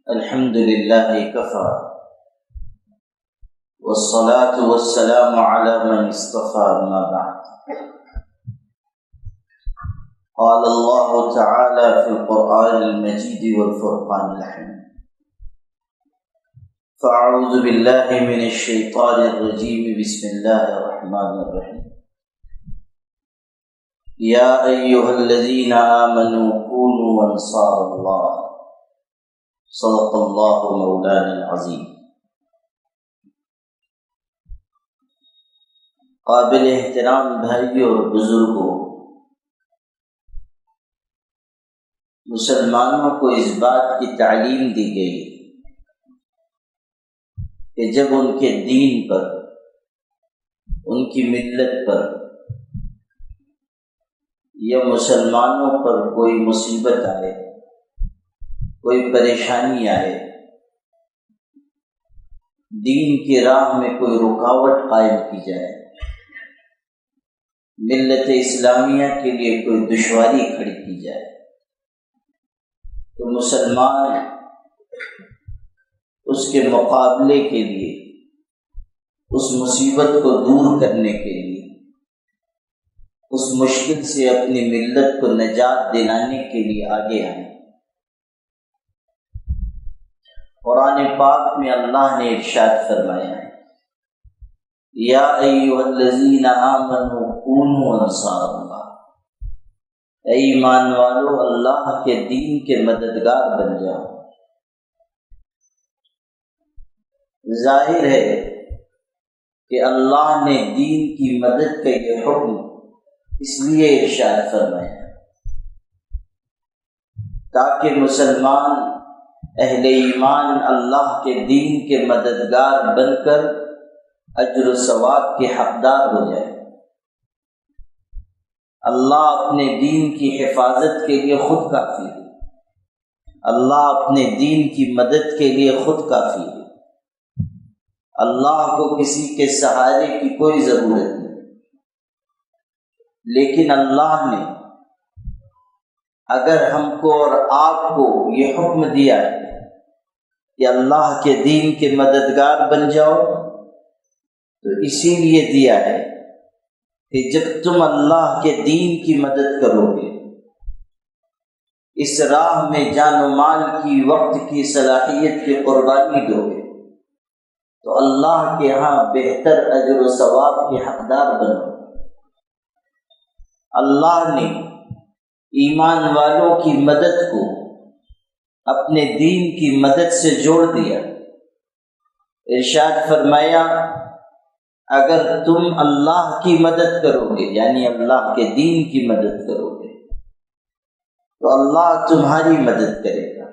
الحمد لله كفى والصلاة والسلام على من اصطفى ما بعد. قال الله تعالى في القرآن المجيد والفرقان الحميد: فأعوذ بالله من الشيطان الرجيم بسم الله الرحمن الرحيم. يا أيها الذين آمنوا كونوا أنصار الله صدق الله مولانا العظيم. قابل احترام بھائیوں اور بزرگوں، مسلمانوں کو اس بات کی تعلیم دی گئی کہ جب ان کے دین پر، ان کی ملت پر یا مسلمانوں پر کوئی مصیبت آئے، کوئی پریشانی آئے، دین کی راہ میں کوئی رکاوٹ قائم کی جائے، ملت اسلامیہ کے لیے کوئی دشواری کھڑی کی جائے، تو مسلمان اس کے مقابلے کے لیے، اس مصیبت کو دور کرنے کے لیے، اس مشکل سے اپنی ملت کو نجات دلانے کے لیے آگے آئیں۔ قرآن پاک میں اللہ نے ارشاد فرمایا ہے: یا ایھا الذین آمنوا کونوا انصار اللہ، اے ایمان والو اللہ کے دین کے مددگار بن جاؤ۔ ظاہر ہے کہ اللہ نے دین کی مدد کا یہ حکم اس لیے ارشاد فرمایا تاکہ مسلمان اہل ایمان اللہ کے دین کے مددگار بن کر اجر و ثواب کے حقدار ہو جائے۔ اللہ اپنے دین کی حفاظت کے لیے خود کافی ہے، اللہ اپنے دین کی مدد کے لیے خود کافی ہے، اللہ کو کسی کے سہارے کی کوئی ضرورت نہیں۔ لیکن اللہ نے اگر ہم کو اور آپ کو یہ حکم دیا ہے کہ اللہ کے دین کے مددگار بن جاؤ، تو اسی لیے دیا ہے کہ جب تم اللہ کے دین کی مدد کرو گے، اس راہ میں جان و مال کی، وقت کی، صلاحیت کی قربانی دو گے، تو اللہ کے ہاں بہتر اجر و ثواب کے حقدار بنو۔ اللہ نے ایمان والوں کی مدد کو اپنے دین کی مدد سے جوڑ دیا۔ ارشاد فرمایا اگر تم اللہ کی مدد کرو گے، یعنی اللہ کے دین کی مدد کرو گے، تو اللہ تمہاری مدد کرے گا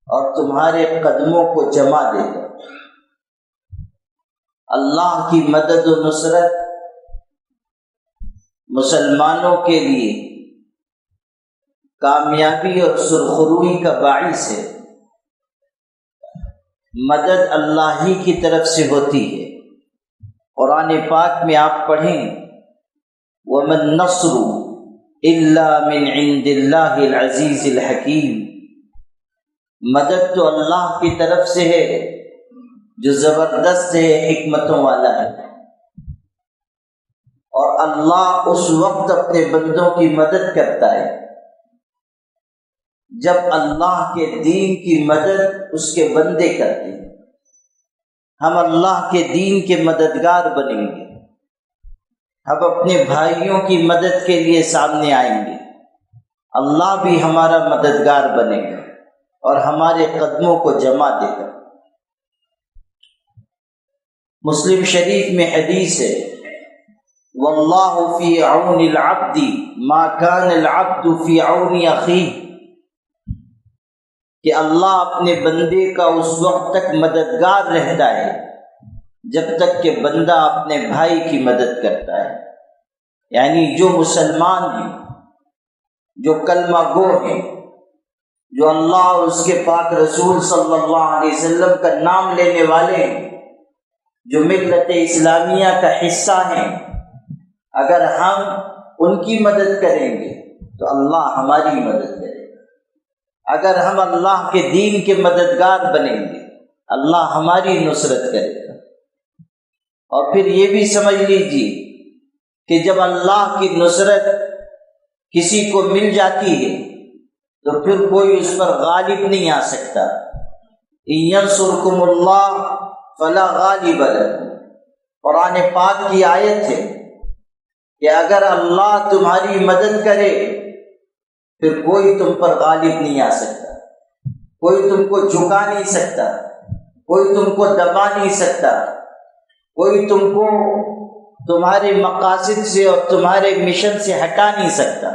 اور تمہارے قدموں کو جما دے گا۔ اللہ کی مدد و نصرت مسلمانوں کے لیے کامیابی اور سرخروئی کا باعث ہے۔ مدد اللہ ہی کی طرف سے ہوتی ہے۔ قرآن پاک میں آپ پڑھیں وَمَا النَّصْرُ إِلَّا مِنْ عِنْدِ اللَّهِ الْعَزِيزِ الْحَكِيمِ، مدد تو اللہ کی طرف سے ہے جو زبردست ہے، حکمتوں والا ہے۔ اور اللہ اس وقت اپنے بندوں کی مدد کرتا ہے جب اللہ کے دین کی مدد اس کے بندے کرتے ہیں۔ ہم اللہ کے دین کے مددگار بنیں گے، ہم اپنے بھائیوں کی مدد کے لیے سامنے آئیں گے، اللہ بھی ہمارا مددگار بنے گا اور ہمارے قدموں کو جما دے گا۔ مسلم شریف میں حدیث ہے واللہ فی عون العبد ما کان العبد فی عون اخیہ، کہ اللہ اپنے بندے کا اس وقت تک مددگار رہتا ہے جب تک کہ بندہ اپنے بھائی کی مدد کرتا ہے۔ یعنی جو مسلمان ہیں، جو کلمہ گو ہیں، جو اللہ اور اس کے پاک رسول صلی اللہ علیہ وسلم کا نام لینے والے ہیں، جو ملت اسلامیہ کا حصہ ہیں، اگر ہم ان کی مدد کریں گے تو اللہ ہماری مدد کرے گا۔ اگر ہم اللہ کے دین کے مددگار بنیں گے اللہ ہماری نصرت کرے گا۔ اور پھر یہ بھی سمجھ لیجیے کہ جب اللہ کی نصرت کسی کو مل جاتی ہے تو پھر کوئی اس پر غالب نہیں آ سکتا۔ ان ینصرکم اللہ فلا غالب لکم، قرآن پاک کی آیت ہے کہ اگر اللہ تمہاری مدد کرے پھر کوئی تم پر غالب نہیں آ سکتا، کوئی تم کو جھکا نہیں سکتا، کوئی تم کو دبا نہیں سکتا، کوئی تم کو تمہارے مقاصد سے اور تمہارے مشن سے ہٹا نہیں سکتا۔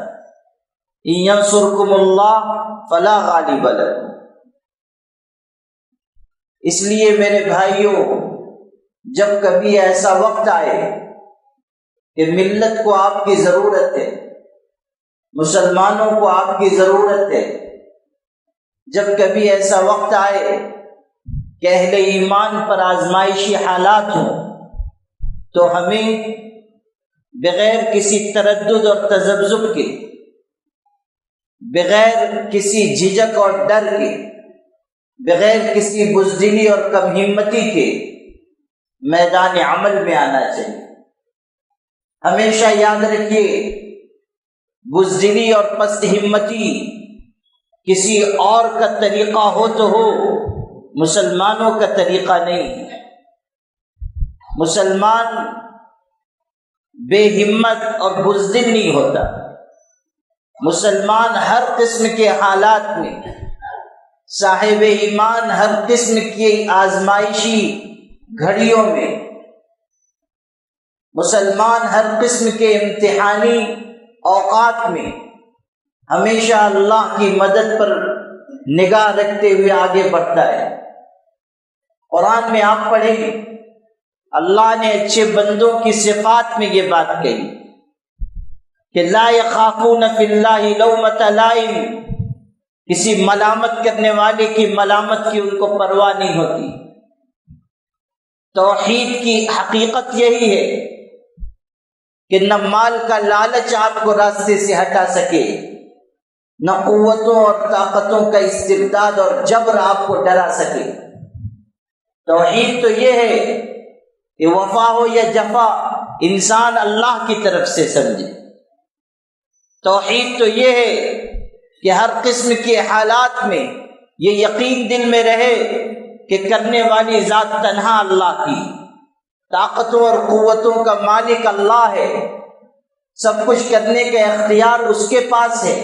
ان ینصرکم اللہ فلا غالب لکم۔ اس لیے میرے بھائیوں، جب کبھی ایسا وقت آئے کہ ملت کو آپ کی ضرورت ہے، مسلمانوں کو آپ کی ضرورت ہے، جب کبھی ایسا وقت آئے کہ اہل ایمان پر آزمائشی حالات ہوں تو ہمیں بغیر کسی تردد اور تذبذب کے، بغیر کسی جھجک اور ڈر کے، بغیر کسی بزدلی اور کم ہمتی کے میدان عمل میں آنا چاہیے۔ ہمیشہ یاد رکھیے، بزدلی اور پست ہمتی کسی اور کا طریقہ ہو تو ہو، مسلمانوں کا طریقہ نہیں ہے۔ مسلمان بے ہمت اور بزدل نہیں ہوتا، مسلمان ہر قسم کے حالات میں، صاحب ایمان ہر قسم کی آزمائشی گھڑیوں میں، مسلمان ہر قسم کے امتحانی اوقات میں ہمیشہ اللہ کی مدد پر نگاہ رکھتے ہوئے آگے بڑھتا ہے۔ قرآن میں آپ پڑھیں، اللہ نے اچھے بندوں کی صفات میں یہ بات کہی کہ لا یخافون فی اللہ لومۃ لائم، کسی ملامت کرنے والے کی ملامت کی ان کو پرواہ نہیں ہوتی۔ توحید کی حقیقت یہی ہے کہ نہ مال کا لالچ آپ کو راستے سے ہٹا سکے، نہ قوتوں اور طاقتوں کا استبداد اور جبر آپ کو ڈرا سکے۔ توحید تو یہ ہے کہ وفا ہو یا جفا انسان اللہ کی طرف سے سمجھے۔ توحید تو یہ ہے کہ ہر قسم کے حالات میں یہ یقین دل میں رہے کہ کرنے والی ذات تنہا اللہ کی، طاقتوں اور قوتوں کا مالک اللہ ہے، سب کچھ کرنے کا اختیار اس کے پاس ہے۔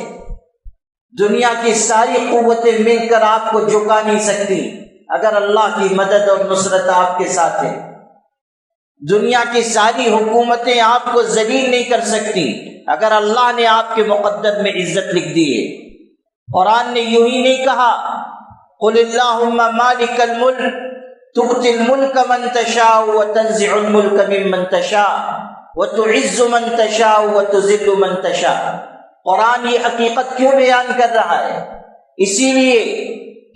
دنیا کی ساری قوتیں مل کر آپ کو جھکا نہیں سکتی اگر اللہ کی مدد اور نصرت آپ کے ساتھ ہے۔ دنیا کی ساری حکومتیں آپ کو ذلیل نہیں کر سکتی اگر اللہ نے آپ کے مقدر میں عزت لکھ دی ہے۔ قرآن نے یوں ہی نہیں کہا قل اللہم مالک الملک تؤتی الملک من تشاء وتنزع الملک ممن تشاء وتعز من تشاء وتذل من تشاء۔ قرآن یہ حقیقت کیوں بیان کر رہا ہے؟ اسی لیے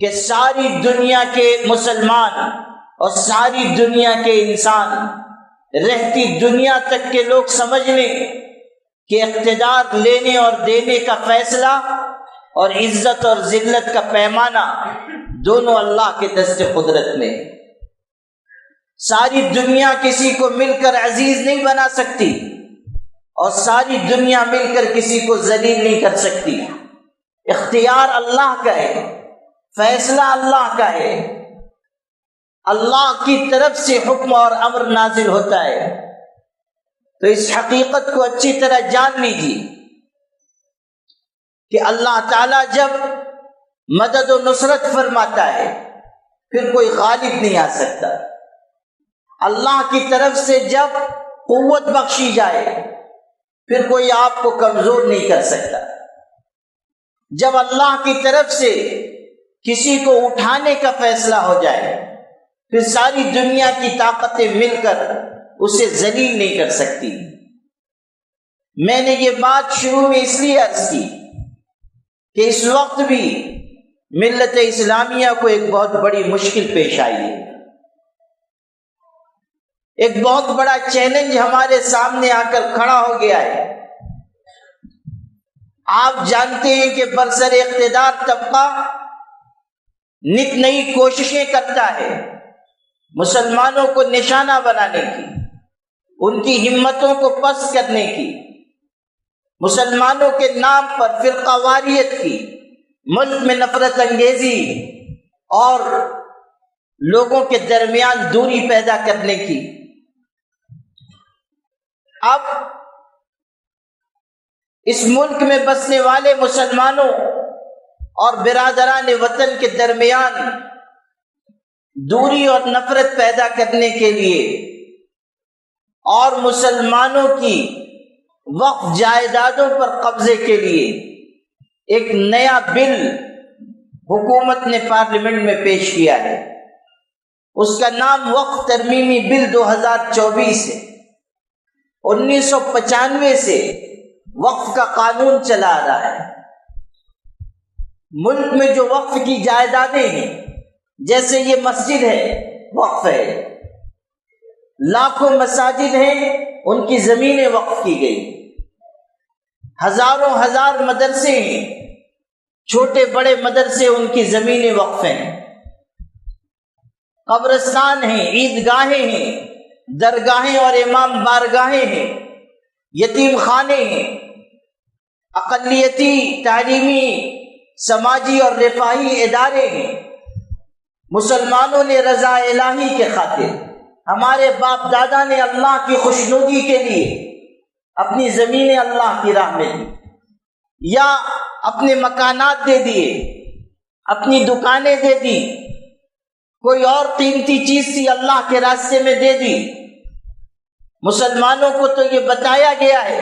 کہ ساری دنیا کے مسلمان اور ساری دنیا کے انسان، رہتی دنیا تک کے لوگ سمجھ لیں کہ اقتدار لینے اور دینے کا فیصلہ اور عزت اور ذلت کا پیمانہ دونوں اللہ کے دست قدرت میں۔ ساری دنیا کسی کو مل کر عزیز نہیں بنا سکتی اور ساری دنیا مل کر کسی کو ذلیل نہیں کر سکتی۔ اختیار اللہ کا ہے، فیصلہ اللہ کا ہے، اللہ کی طرف سے حکم اور امر نازل ہوتا ہے۔ تو اس حقیقت کو اچھی طرح جان لیجیے کہ اللہ تعالیٰ جب مدد و نصرت فرماتا ہے پھر کوئی غالب نہیں آ سکتا۔ اللہ کی طرف سے جب قوت بخشی جائے پھر کوئی آپ کو کمزور نہیں کر سکتا۔ جب اللہ کی طرف سے کسی کو اٹھانے کا فیصلہ ہو جائے پھر ساری دنیا کی طاقتیں مل کر اسے ذلیل نہیں کر سکتی۔ میں نے یہ بات شروع میں اس لیے عرض کی کہ اس وقت بھی ملت اسلامیہ کو ایک بہت بڑی مشکل پیش آئی ہے، ایک بہت بڑا چیلنج ہمارے سامنے آ کر کھڑا ہو گیا ہے۔ آپ جانتے ہیں کہ برسر اقتدار طبقہ نت نئی کوششیں کرتا ہے مسلمانوں کو نشانہ بنانے کی، ان کی ہمتوں کو پست کرنے کی، مسلمانوں کے نام پر فرقہ واریت کی، ملک میں نفرت انگیزی اور لوگوں کے درمیان دوری پیدا کرنے کی۔ اب اس ملک میں بسنے والے مسلمانوں اور برادران وطن کے درمیان دوری اور نفرت پیدا کرنے کے لیے اور مسلمانوں کی وقف جائیدادوں پر قبضے کے لیے ایک نیا بل حکومت نے پارلیمنٹ میں پیش کیا ہے۔ اس کا نام وقف ترمیمی بل 2024 ہے۔ 1995 سے وقف کا قانون چلا آ رہا ہے۔ ملک میں جو وقف کی جائیدادیں ہیں، جیسے یہ مسجد ہے وقف ہے، لاکھوں مساجد ہیں ان کی زمینیں وقف کی گئی، ہزار مدرسے ہیں، چھوٹے بڑے مدرسے ان کی زمینیں وقف ہیں، قبرستان ہیں، عیدگاہیں ہیں، درگاہیں اور امام بارگاہیں ہیں، یتیم خانے ہیں، اقلیتی تعلیمی سماجی اور رفاہی ادارے ہیں۔ مسلمانوں نے رضا الہی کے خاطر، ہمارے باپ دادا نے اللہ کی خوشنودی کے لیے اپنی زمینیں اللہ کی راہ میں دی، یا اپنے مکانات دے دیے، اپنی دکانیں دے دی، کوئی اور قیمتی چیز تھی اللہ کے راستے میں دے دی۔ مسلمانوں کو تو یہ بتایا گیا ہے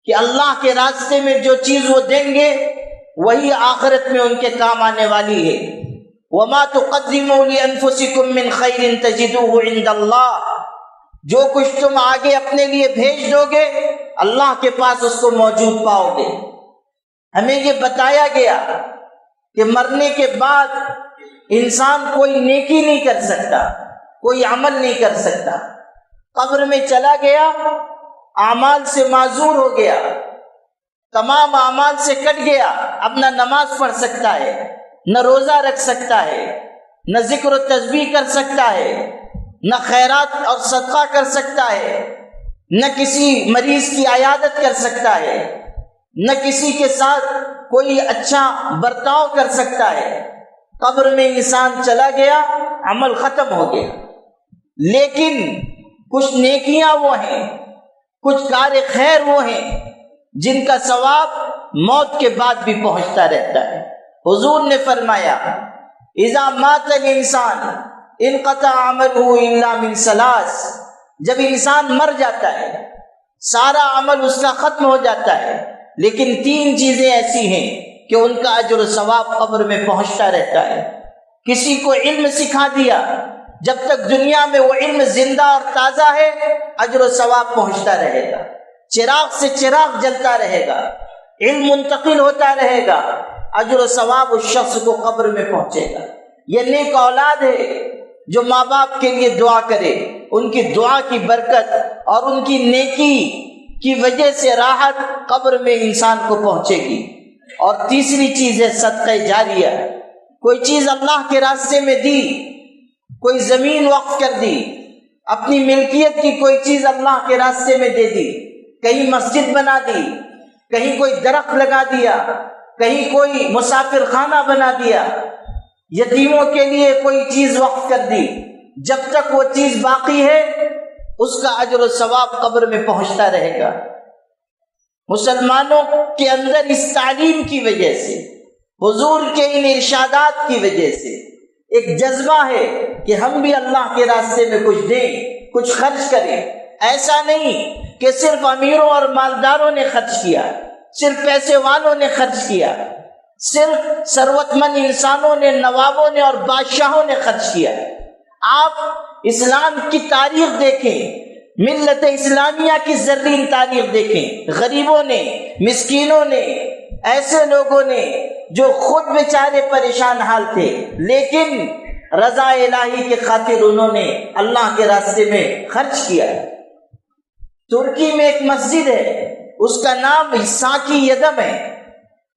کہ اللہ کے راستے میں جو چیز وہ دیں گے وہی آخرت میں ان کے کام آنے والی ہے۔ وَمَا تُقَدِّمُوا لِأَنفُسِكُم مِّن خَيْرٍ تَجِدُوهُ عِندَ اللَّهِ، جو کچھ تم آگے اپنے لیے بھیج دو گے اللہ کے پاس اس کو موجود پاؤ گے۔ ہمیں یہ بتایا گیا کہ مرنے کے بعد انسان کوئی نیکی نہیں کر سکتا، کوئی عمل نہیں کر سکتا، قبر میں چلا گیا، اعمال سے معذور ہو گیا، تمام اعمال سے کٹ گیا، اب نہ نماز پڑھ سکتا ہے، نہ روزہ رکھ سکتا ہے، نہ ذکر و تسبیح کر سکتا ہے، نہ خیرات اور صدقہ کر سکتا ہے، نہ کسی مریض کی عیادت کر سکتا ہے، نہ کسی کے ساتھ کوئی اچھا برتاؤ کر سکتا ہے۔ قبر میں انسان چلا گیا، عمل ختم ہو گیا۔ لیکن کچھ نیکیاں وہ ہیں، کچھ کار خیر وہ ہیں جن کا ثواب موت کے بعد بھی پہنچتا رہتا ہے۔ حضور نے فرمایا اذا مات الانسان انقطع عمله الا من ثلاث، جب انسان مر جاتا ہے سارا عمل اس کا ختم ہو جاتا ہے، لیکن تین چیزیں ایسی ہیں کہ ان کا اجر و ثواب قبر میں پہنچتا رہتا ہے۔ کسی کو علم سکھا دیا، جب تک دنیا میں وہ علم زندہ اور تازہ ہے اجر و ثواب پہنچتا رہے گا، چراغ سے چراغ جلتا رہے گا، علم منتقل ہوتا رہے گا، اجر و ثواب اس شخص کو قبر میں پہنچے گا۔ یہ نیک اولاد ہے جو ماں باپ کے لیے دعا کرے، ان کی دعا کی برکت اور ان کی نیکی کی وجہ سے راحت قبر میں انسان کو پہنچے گی۔ اور تیسری چیز ہے صدقہ جاریہ، کوئی چیز اللہ کے راستے میں دی، کوئی زمین وقف کر دی، اپنی ملکیت کی کوئی چیز اللہ کے راستے میں دے دی، کہیں مسجد بنا دی، کہیں کوئی درخت لگا دیا، کہیں کوئی مسافر خانہ بنا دیا، یتیموں کے لیے کوئی چیز وقف کر دی، جب تک وہ چیز باقی ہے اس کا اجر و ثواب قبر میں پہنچتا رہے گا۔ مسلمانوں کے اندر اس تعلیم کی وجہ سے، حضور کے ان ارشادات کی وجہ سے ایک جذبہ ہے کہ ہم بھی اللہ کے راستے میں کچھ دیں، کچھ خرچ کریں۔ ایسا نہیں کہ صرف امیروں اور مالداروں نے خرچ کیا، صرف پیسے والوں نے خرچ کیا، صرف ثروت مند انسانوں نے، نوابوں نے اور بادشاہوں نے خرچ کیا۔ آپ اسلام کی تاریخ دیکھیں، ملت اسلامیہ کی زرین تاریخ دیکھیں، غریبوں نے، مسکینوں نے، ایسے لوگوں نے جو خود بیچارے پریشان حال تھے لیکن رضا الہی کی خاطر انہوں نے اللہ کے راستے میں خرچ کیا۔ ترکی میں ایک مسجد ہے اس کا نام ساکی یدم ہے۔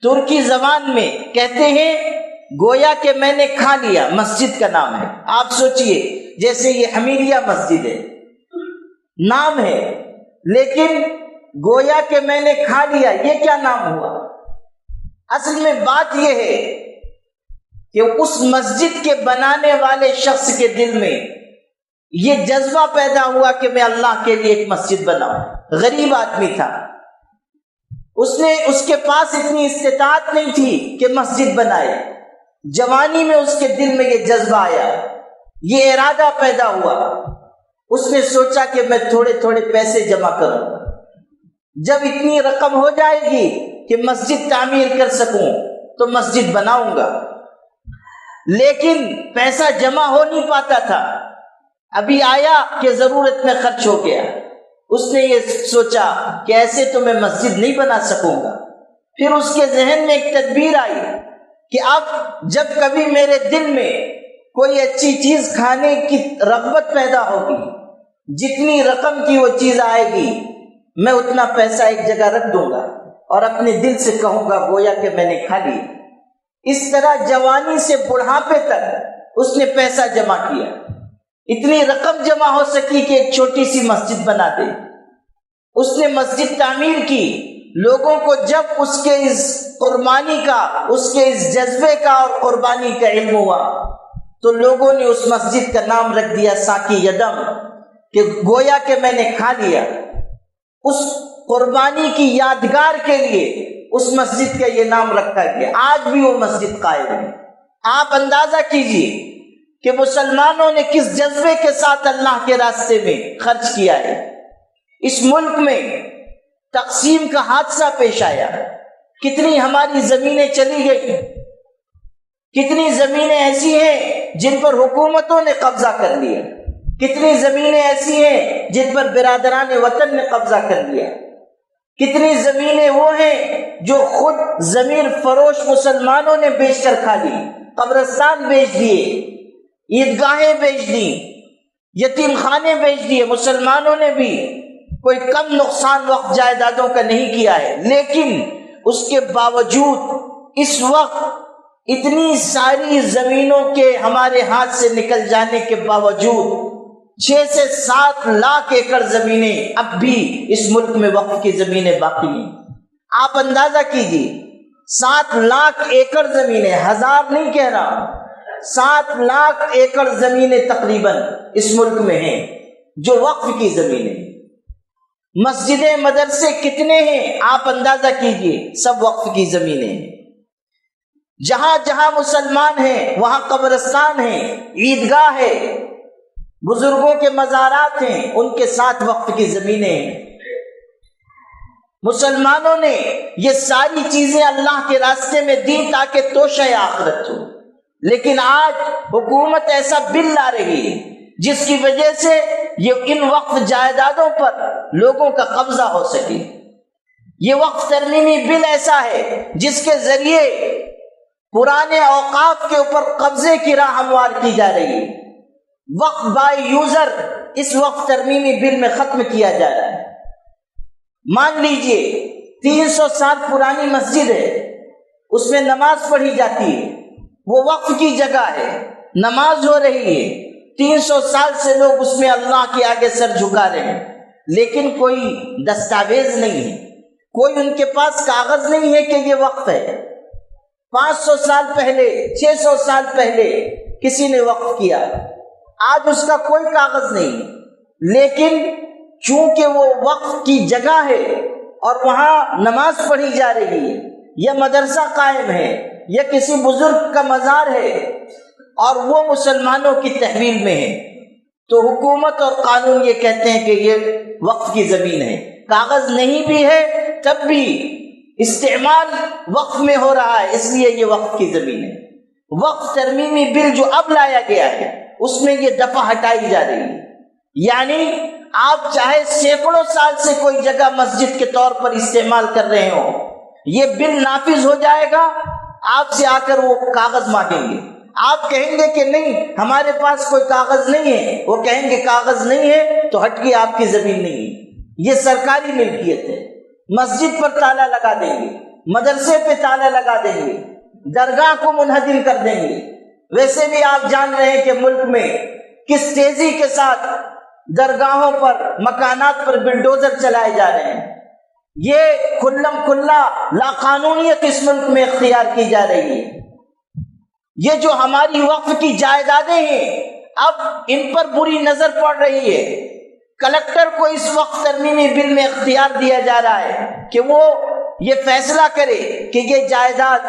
ترکی زبان میں کہتے ہیں گویا کہ میں نے کھا لیا، مسجد کا نام ہے۔ آپ سوچئے جیسے یہ حمیریہ مسجد ہے، نام ہے، لیکن گویا کہ میں نے کھا لیا، یہ کیا نام ہوا؟ اصل میں بات یہ ہے کہ اس مسجد کے بنانے والے شخص کے دل میں یہ جذبہ پیدا ہوا کہ میں اللہ کے لیے ایک مسجد بناؤں۔ غریب آدمی تھا، اس کے پاس اتنی استطاعت نہیں تھی کہ مسجد بنائے۔ جوانی میں اس کے دل میں یہ جذبہ آیا، یہ ارادہ پیدا ہوا۔ اس نے سوچا کہ میں تھوڑے تھوڑے پیسے جمع کروں، جب اتنی رقم ہو جائے گی کہ مسجد تعمیر کر سکوں تو مسجد بناؤں گا۔ لیکن پیسہ جمع ہو نہیں پاتا تھا، ابھی آیا کہ ضرورت میں خرچ ہو گیا۔ اس نے یہ سوچا کہ ایسے تو میں مسجد نہیں بنا سکوں گا۔ پھر اس کے ذہن میں ایک تدبیر آئی کہ اب جب کبھی میرے دل میں کوئی اچھی چیز کھانے کی رغبت پیدا ہوگی، جتنی رقم کی وہ چیز آئے گی، میں اتنا پیسہ ایک جگہ رکھ دوں گا اور اپنے دل سے کہوں گا گویا کہ میں نے کھا لی۔ اس طرح جوانی سے بڑھاپے تک اس نے پیسہ جمع کیا، اتنی رقم جمع ہو سکی کہ ایک چھوٹی سی مسجد بنا دے۔ اس نے مسجد تعمیر کی۔ لوگوں کو جب اس کے اس قربانی کا، اس کے اس جذبے کا اور قربانی کا علم ہوا تو لوگوں نے اس مسجد کا نام رکھ دیا ساکی یدم، کہ گویا کہ میں نے کھا لیا۔ اس قربانی کی یادگار کے لیے اس مسجد کا یہ نام رکھا گیا۔ آج بھی وہ مسجد قائم ہے۔ آپ اندازہ کیجئے کہ مسلمانوں نے کس جذبے کے ساتھ اللہ کے راستے میں خرچ کیا ہے۔ اس ملک میں تقسیم کا حادثہ پیش آیا، کتنی ہماری زمینیں چلی گئی، کتنی زمینیں ایسی ہیں جن پر حکومتوں نے قبضہ کر لیا، کتنی زمینیں ایسی ہیں جن پر برادران وطن نے قبضہ کر لیا، کتنی زمینیں وہ ہیں جو خود ضمیر فروش مسلمانوں نے بیچ کر کھا لی، قبرستان بیچ دیے، عیدگاہیں بیچ دی، یتیم خانے بیچ دیے۔ مسلمانوں نے بھی کوئی کم نقصان وقت جائیدادوں کا نہیں کیا ہے، لیکن اس کے باوجود اس وقت اتنی ساری زمینوں کے ہمارے ہاتھ سے نکل جانے کے باوجود 6 سے 7 لاکھ ایکڑ زمینیں اب بھی اس ملک میں وقف کی زمینیں باقی ہیں۔ آپ اندازہ کیجئے 7 لاکھ ایکڑ زمینیں، ہزار نہیں کہہ رہا، 7 لاکھ ایکڑ زمینیں تقریباً اس ملک میں ہیں جو وقف کی زمینیں۔ مسجدیں، مدرسے کتنے ہیں آپ اندازہ کیجئے، سب وقف کی زمینیں ہیں۔ جہاں جہاں مسلمان ہیں وہاں قبرستان ہیں، عیدگاہ ہے، بزرگوں کے مزارات ہیں، ان کے ساتھ وقف کی زمینیں ہیں۔ مسلمانوں نے یہ ساری چیزیں اللہ کے راستے میں دی تاکہ توشہ آخرت ہو، لیکن آج حکومت ایسا بل لا رہی ہے جس کی وجہ سے یہ ان وقف جائیدادوں پر لوگوں کا قبضہ ہو سکے۔ یہ وقف ترمیمی بل ایسا ہے جس کے ذریعے پرانے اوقاف کے اوپر قبضے کی راہ ہموار کی جا رہی ہے۔ وقف بائی یوزر اس وقف ترمیمی بل میں ختم کیا جا رہا ہے۔ مان لیجئے 300 سال پرانی مسجد ہے، اس میں نماز پڑھی جاتی ہے، وہ وقف کی جگہ ہے، نماز ہو رہی ہے، 300 سال سے لوگ اس میں اللہ کے آگے سر جھکا رہے ہیں، لیکن کوئی دستاویز نہیں ہے، کوئی ان کے پاس کاغذ نہیں ہے کہ یہ وقف ہے۔ 500 سال پہلے، 600 سال پہلے کسی نے وقف کیا، آج اس کا کوئی کاغذ نہیں ہے، لیکن چونکہ وہ وقف کی جگہ ہے اور وہاں نماز پڑھی جا رہی ہے، یا مدرسہ قائم ہے، یا کسی بزرگ کا مزار ہے اور وہ مسلمانوں کی تحویل میں ہے، تو حکومت اور قانون یہ کہتے ہیں کہ یہ وقف کی زمین ہے۔ کاغذ نہیں بھی ہے تب بھی استعمال وقف میں ہو رہا ہے، اس لیے یہ وقف کی زمین ہے۔ وقف ترمیمی بل جو اب لایا گیا ہے اس میں یہ دفعہ ہٹائی جا رہی ہے، یعنی آپ چاہے سینکڑوں سال سے کوئی جگہ مسجد کے طور پر استعمال کر رہے ہو، یہ بل نافذ ہو جائے گا، آپ سے آ کر وہ کاغذ مانگیں گے، آپ کہیں گے کہ نہیں ہمارے پاس کوئی کاغذ نہیں ہے، وہ کہیں گے کاغذ نہیں ہے تو ہٹ کے آپ کی زمین نہیں ہے، یہ سرکاری ملکیت ہے۔ مسجد پر تالا لگا دیں گے، مدرسے پہ تالا لگا دیں گے، درگاہ کو منہدم کر دیں گے۔ ویسے بھی آپ جان رہے ہیں کہ ملک میں کس تیزی کے ساتھ درگاہوں پر، مکانات پر بلڈوزر چلائے جا رہے ہیں۔ یہ کھلم کھلا لاقانونیت اس ملک میں اختیار کی جا رہی ہے۔ یہ جو ہماری وقف کی جائیدادیں ہیں، اب ان پر بری نظر پڑ رہی ہے۔ کلکٹر کو اس وقت ترمیمی بل میں اختیار دیا جا رہا ہے کہ وہ یہ فیصلہ کرے کہ یہ جائیداد،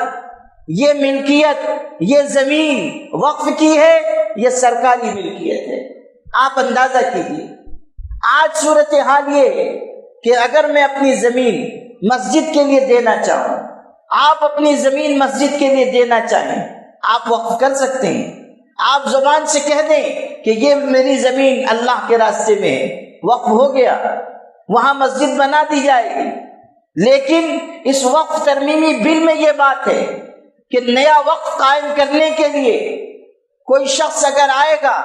یہ ملکیت، یہ زمین وقف کی ہے یا سرکاری ملکیت ہے۔ آپ اندازہ کیجیے، آج صورتحال یہ ہے کہ اگر میں اپنی زمین مسجد کے لیے دینا چاہوں، آپ اپنی زمین مسجد کے لیے دینا چاہیں، آپ وقف کر سکتے ہیں۔ آپ زبان سے کہہ دیں کہ یہ میری زمین اللہ کے راستے میں ہے، وقف ہو گیا، وہاں مسجد بنا دی جائے گی۔ لیکن اس وقف ترمیمی بل میں یہ بات ہے کہ نیا وقف قائم کرنے کے لیے کوئی شخص اگر آئے گا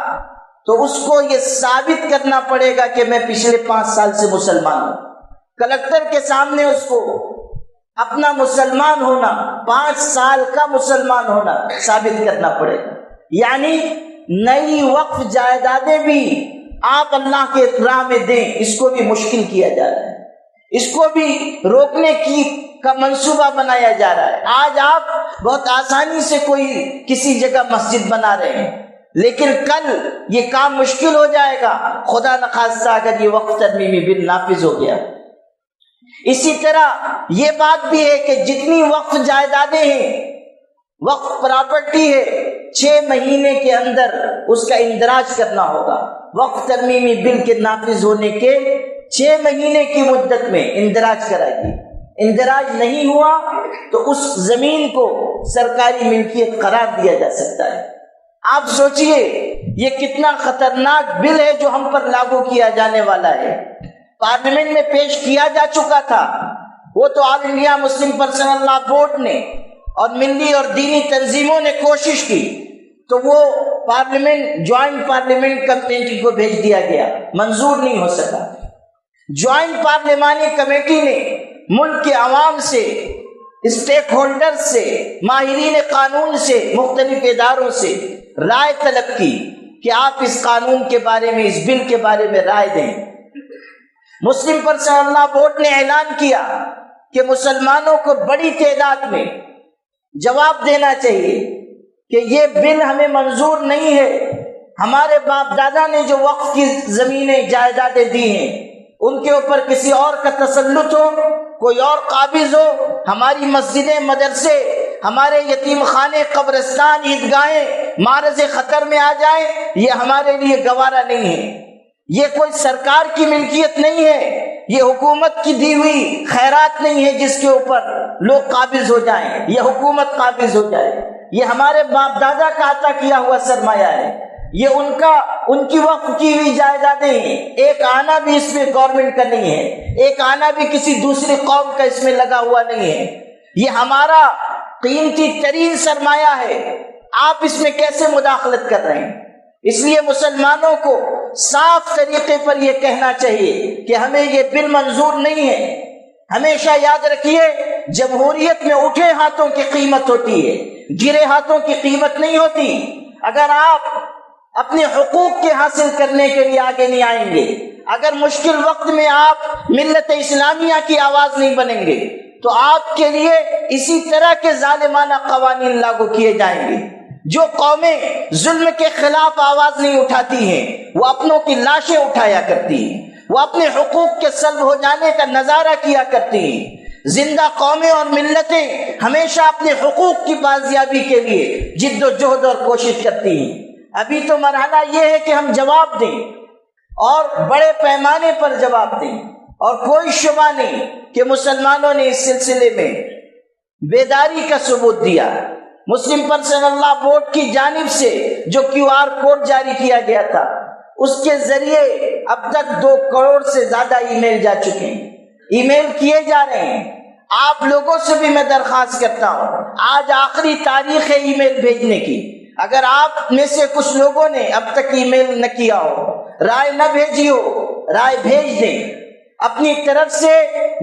تو اس کو یہ ثابت کرنا پڑے گا کہ میں پچھلے 5 سال سے مسلمان ہوں۔ کلکٹر کے سامنے اس کو اپنا مسلمان ہونا، 5 سال کا مسلمان ہونا ثابت کرنا پڑے گا۔ یعنی نئی وقف جائیدادیں بھی آپ اللہ کے راہ میں دیں، اس کو بھی مشکل کیا جا رہا ہے، اس کو بھی روکنے کا منصوبہ بنایا جا رہا ہے۔ آج آپ بہت آسانی سے کوئی کسی جگہ مسجد بنا رہے ہیں، لیکن کل یہ کام مشکل ہو جائے گا، خدا نخواستہ اگر یہ وقف ترمیمی بل نافذ ہو گیا۔ اسی طرح یہ بات بھی ہے کہ جتنی وقف جائیدادیں ہیں، وقف پراپرٹی ہے، 6 مہینے کے اندر اس کا اندراج کرنا ہوگا۔ وقف ترمیمی بل کے نافذ ہونے کے 6 مہینے کی مدت میں اندراج کرائے گی۔ اندراج نہیں ہوا تو اس زمین کو سرکاری ملکیت قرار دیا جا سکتا ہے۔ آپ سوچئے یہ کتنا خطرناک بل ہے جو ہم پر لاگو کیا جانے والا ہے۔ پارلیمنٹ میں پیش کیا جا چکا تھا، وہ تو آل انڈیا مسلم پرسنل لا بورڈ نے اور ملی اور دینی تنظیموں نے کوشش کی تو وہ پارلیمنٹ، جوائنٹ پارلیمنٹ کمیٹی کو بھیج دیا گیا، منظور نہیں ہو سکا۔ جوائنٹ پارلیمانی کمیٹی نے ملک کے عوام سے، اسٹیک ہولڈر سے، ماہرین قانون سے، مختلف اداروں سے رائے طلب کی کہ آپ اس قانون کے بارے میں، اس بل کے بارے میں رائے دیں۔ مسلم پرسنل لا بورڈ نے اعلان کیا کہ مسلمانوں کو بڑی تعداد میں جواب دینا چاہیے کہ یہ بل ہمیں منظور نہیں ہے۔ ہمارے باپ دادا نے جو وقف کی زمینیں، جائیدادیں دی ہیں، ان کے اوپر کسی اور کا تسلط ہو، کوئی اور قابض ہو، ہماری مسجدیں، مدرسے، ہمارے یتیم خانے، قبرستان، عیدگاہیں معرض خطر میں آ جائیں، یہ ہمارے لیے گوارا نہیں ہے۔ یہ کوئی سرکار کی ملکیت نہیں ہے، یہ حکومت کی دی ہوئی خیرات نہیں ہے جس کے اوپر لوگ قابض ہو جائیں، یہ حکومت قابض ہو جائے۔ یہ ہمارے باپ دادا کا عطا کیا ہوا سرمایہ ہے، یہ ان کی وقف کی ہوئی جائیدادیں ہیں۔ ایک آنا بھی اس میں گورنمنٹ کا نہیں ہے، ایک آنا بھی کسی دوسری قوم کا اس میں لگا ہوا نہیں ہے، یہ ہمارا قیمتی ترین سرمایہ ہے۔ آپ اس میں کیسے مداخلت کر رہے ہیں؟ اس لیے مسلمانوں کو صاف طریقے پر یہ کہنا چاہیے کہ ہمیں یہ بل منظور نہیں ہے۔ ہمیشہ یاد رکھیے، جمہوریت میں اٹھے ہاتھوں کی قیمت ہوتی ہے، گرے ہاتھوں کی قیمت نہیں ہوتی۔ اگر آپ اپنے حقوق کے حاصل کرنے کے لیے آگے نہیں آئیں گے، اگر مشکل وقت میں آپ ملت اسلامیہ کی آواز نہیں بنیں گے، تو آپ کے لیے اسی طرح کے ظالمانہ قوانین لاگو کیے جائیں گے۔ جو قومیں ظلم کے خلاف آواز نہیں اٹھاتی ہیں، وہ اپنوں کی لاشیں اٹھایا کرتی ہیں، وہ اپنے حقوق کے سلب ہو جانے کا نظارہ کیا کرتی ہیں۔ زندہ قومیں اور ملتیں ہمیشہ اپنے حقوق کی بازیابی کے لیے جد و جہد اور کوشش کرتی ہیں۔ ابھی تو مرحلہ یہ ہے کہ ہم جواب دیں اور بڑے پیمانے پر جواب دیں، اور کوئی شبہ نہیں کہ مسلمانوں نے اس سلسلے میں بیداری کا ثبوت دیا۔ مسلم پرسنل لا بورڈ کی جانب سے جو QR کوڈ جاری کیا گیا تھا، اس کے ذریعے اب تک 2 کروڑ سے زیادہ ای میل جا چکے ہیں، ای میل کیے جا رہے ہیں۔ آپ لوگوں سے بھی میں درخواست کرتا ہوں، آج آخری تاریخ ہے ای میل بھیجنے کی۔ اگر آپ میں سے کچھ لوگوں نے اب تک ای میل نہ کیا ہو، رائے نہ بھیجی ہو، رائے بھیج دیں۔ اپنی طرف سے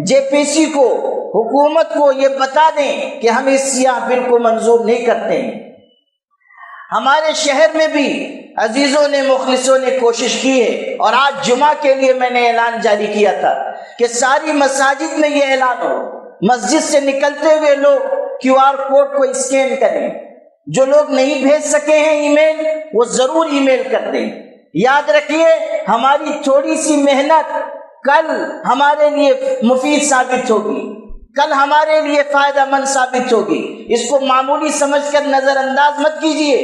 جے پی سی کو، حکومت کو یہ بتا دیں کہ ہم اس سیاہ بل کو منظور نہیں کرتے ہیں۔ ہمارے شہر میں بھی عزیزوں نے، مخلصوں نے کوشش کی ہے، اور آج جمعہ کے لیے میں نے اعلان جاری کیا تھا کہ ساری مساجد میں یہ اعلان ہو، مسجد سے نکلتے ہوئے لوگ کیو آر کوڈ کو اسکین کریں۔ جو لوگ نہیں بھیج سکے ہیں ای میل، وہ ضرور ای میل کر دیں۔ یاد رکھیے، ہماری تھوڑی سی محنت کل ہمارے لیے مفید ثابت ہوگی، کل ہمارے لیے فائدہ مند ثابت ہوگی۔ اس کو معمولی سمجھ کر نظر انداز مت کیجیے،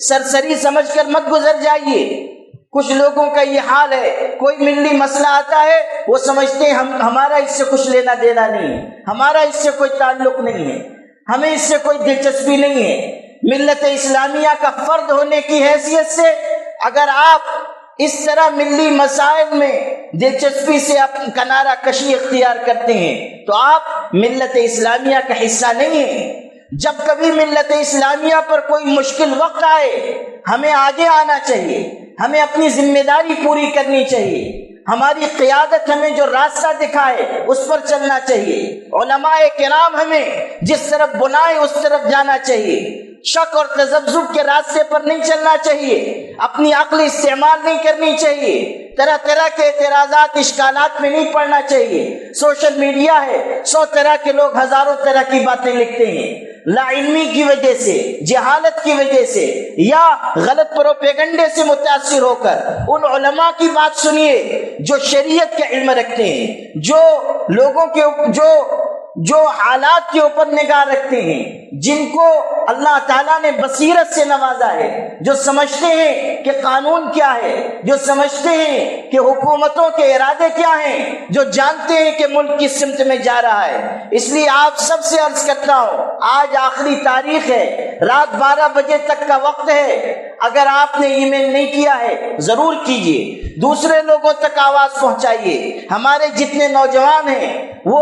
سرسری سمجھ کر مت گزر جائیے۔ کچھ لوگوں کا یہ حال ہے، کوئی ملی مسئلہ آتا ہے وہ سمجھتے ہیں ہمارا اس سے کچھ لینا دینا نہیں ہے، ہمارا اس سے کوئی تعلق نہیں ہے، ہمیں اس سے کوئی دلچسپی نہیں ہے۔ ملت اسلامیہ کا فرد ہونے کی حیثیت سے اگر آپ اس طرح ملی مسائل میں دلچسپی سے اپنی کنارہ کشی اختیار کرتے ہیں تو آپ ملت اسلامیہ کا حصہ نہیں ہیں۔ جب کبھی ملت اسلامیہ پر کوئی مشکل وقت آئے، ہمیں آگے آنا چاہیے، ہمیں اپنی ذمہ داری پوری کرنی چاہیے، ہماری قیادت ہمیں جو راستہ دکھائے اس پر چلنا چاہیے، علماء کرام ہمیں جس طرف بلائیں اس طرف جانا چاہیے، شک اور تذبذب کے راستے پر نہیں چلنا چاہیے، اپنی عقل استعمال نہیں کرنی چاہیے، طرح طرح کے اعتراضات اشکالات میں نہیں پڑنا چاہیے۔ سوشل میڈیا ہے، 100 طرح کے لوگ ہزاروں طرح کی باتیں لکھتے ہیں، لا علمی کی وجہ سے، جہالت کی وجہ سے یا غلط پروپیگنڈے سے متاثر ہو کر ان علماء کی بات سنیے جو شریعت کا علم رکھتے ہیں، جو لوگوں کے جو حالات کے اوپر نگاہ رکھتے ہیں، جن کو اللہ تعالیٰ نے بصیرت سے نوازا ہے، جو سمجھتے ہیں کہ قانون کیا ہے، جو سمجھتے ہیں کہ حکومتوں کے ارادے کیا ہیں، جو جانتے ہیں کہ ملک کس سمت میں جا رہا ہے۔ اس لیے آپ سب سے عرض کرتا ہوں، آج آخری تاریخ ہے، رات 12 بجے تک کا وقت ہے، اگر آپ نے ای میل نہیں کیا ہے ضرور کیجئے، دوسرے لوگوں تک آواز پہنچائیے۔ ہمارے جتنے نوجوان ہیں وہ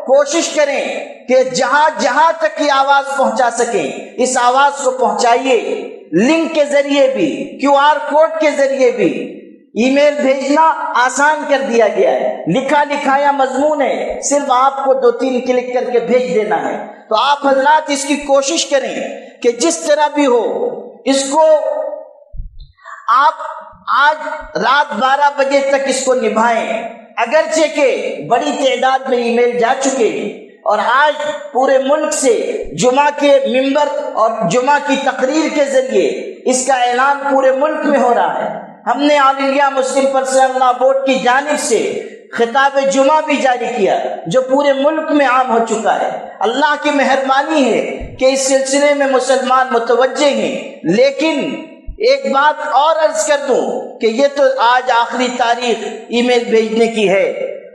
کوشش کریں کہ جہاں جہاں تک یہ آواز پہنچا سکیں اس آواز کو پہنچائیے، لنک کے ذریعے بھی، کیو آر کوڈ کے ذریعے بھی۔ ای میل بھیجنا آسان کر دیا گیا ہے، لکھا لکھایا مضمون ہے، صرف آپ کو 2-3 کلک کر کے بھیج دینا ہے۔ تو آپ حضرات اس کی کوشش کریں کہ جس طرح بھی ہو اس کو آپ آج رات 12 بجے تک اس کو نبھائیں، اگرچہ کہ بڑی تعداد میں ای میل جا چکے ہیں، اور آج پورے ملک سے جمعہ کے ممبر اور جمعہ کی تقریر کے ذریعے اس کا اعلان پورے ملک میں ہو رہا ہے۔ ہم نے آل انڈیا مسلم پرسنل لا بورڈ کی جانب سے خطاب جمعہ بھی جاری کیا جو پورے ملک میں عام ہو چکا ہے۔ اللہ کی مہربانی ہے کہ اس سلسلے میں مسلمان متوجہ ہیں، لیکن ایک بات اور عرض کر دوں کہ یہ تو آج آخری تاریخ ای میل بھیجنے کی ہے،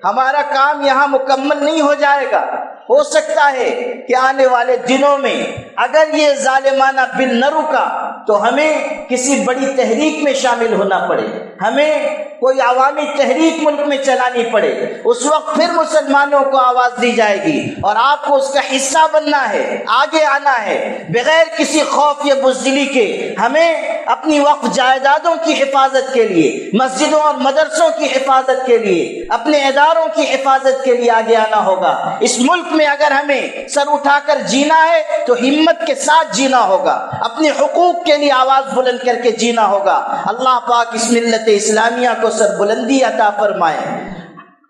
ہمارا کام یہاں مکمل نہیں ہو جائے گا۔ ہو سکتا ہے کہ آنے والے دنوں میں اگر یہ ظالمانہ بل نہ رکا تو ہمیں کسی بڑی تحریک میں شامل ہونا پڑے، ہمیں کوئی عوامی تحریک ملک میں چلانی پڑے، اس وقت پھر مسلمانوں کو آواز دی جائے گی اور آپ کو اس کا حصہ بننا ہے، آگے آنا ہے، بغیر کسی خوف یا بزدلی کے۔ ہمیں اپنی وقف جائیدادوں کی حفاظت کے لیے، مسجدوں اور مدرسوں کی حفاظت کے لیے، اپنے اداروں کی حفاظت کے لیے آگے آنا ہوگا۔ اس ملک میں اگر ہمیں سر اٹھا کر جینا ہے تو ہمت کے ساتھ جینا ہوگا، اپنے حقوق کے لیے آواز بلند کر کے جینا ہوگا۔ اللہ پاک اس ملت اسلامیہ کو سر بلندی عطا فرمائے۔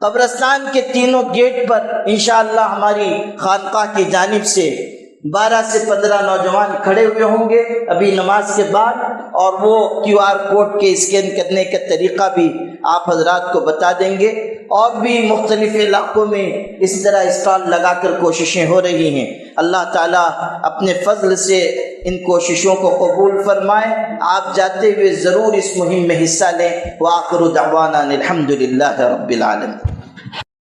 قبرستان کے تینوں گیٹ پر انشاءاللہ ہماری خانقاہ کی جانب سے 12 سے 15 نوجوان کھڑے ہوئے ہوں گے ابھی نماز کے بعد، اور وہ کیو آر کوڈ کے اسکین کرنے کا طریقہ بھی آپ حضرات کو بتا دیں گے۔ اور بھی مختلف علاقوں میں اس طرح اسٹال لگا کر کوششیں ہو رہی ہیں۔ اللہ تعالیٰ اپنے فضل سے ان کوششوں کو قبول فرمائے۔ آپ جاتے ہوئے ضرور اس مہم میں حصہ لیں۔ وآخر دعوانا الحمد للہ رب العالمین۔